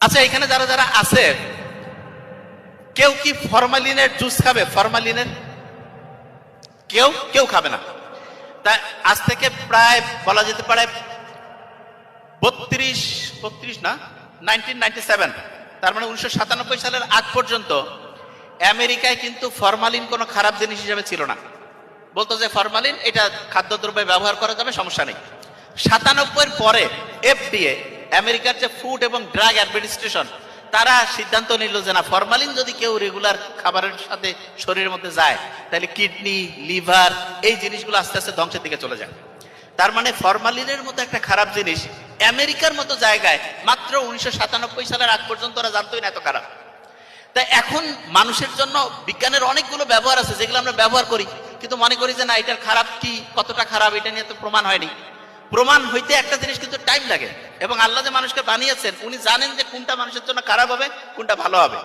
আচ্ছা, এখানে যারা যারা আছে, কেউ কি ফরমালিনের জুস খাবে? ফরমালিনের কেউ কেউ খাবে না। তা আজ থেকে প্রায় বলা যেতে পারে 32 না 1997, তার মানে 1997 সালের আগ পর্যন্ত আমেরিকায় কিন্তু ফরমালিন কোনো খারাপ জিনিস হিসেবে ছিল না। বলতো যে ফরমালিন এটা খাদ্যদ্রব্যে ব্যবহার করা যাবে, সমস্যা নেই। 97 পরে FDA, আমেরিকার যে ফুড এবং ড্রাগ অ্যাডমিনিস্ট্রেশন, তারা সিদ্ধান্ত নিল যে না, ফরমালিন যদি কেউ রেগুলার খাবারের সাথে শরীরের মধ্যে যায়, তাহলে কিডনি, লিভার, এই জিনিসগুলো আস্তে আস্তে ধ্বংসের দিকে চলে যায়। তার মানে ফরমালিনের মতো একটা খারাপ জিনিস আমেরিকার মতো জায়গায় মাত্র 1997 সালের আগ পর্যন্ত ওরা জানতোই না এত খারাপ। তাই এখন মানুষের জন্য বিজ্ঞানের অনেকগুলো ব্যবহার আছে যেগুলো আমরা ব্যবহার করি, কিন্তু মনে করি যে না, এটার খারাপ কি, কতটা খারাপ এটা নিয়ে তো প্রমাণ হয়নি। প্রমাণ হইতে একটা জিনিস কিন্তু টাইম লাগে, এবং আল্লাহ যে মানুষকে বানিয়েছেন উনি জানেন যে কোনটা মানুষের জন্য খারাপ হবে, কোনটা ভালো হবে।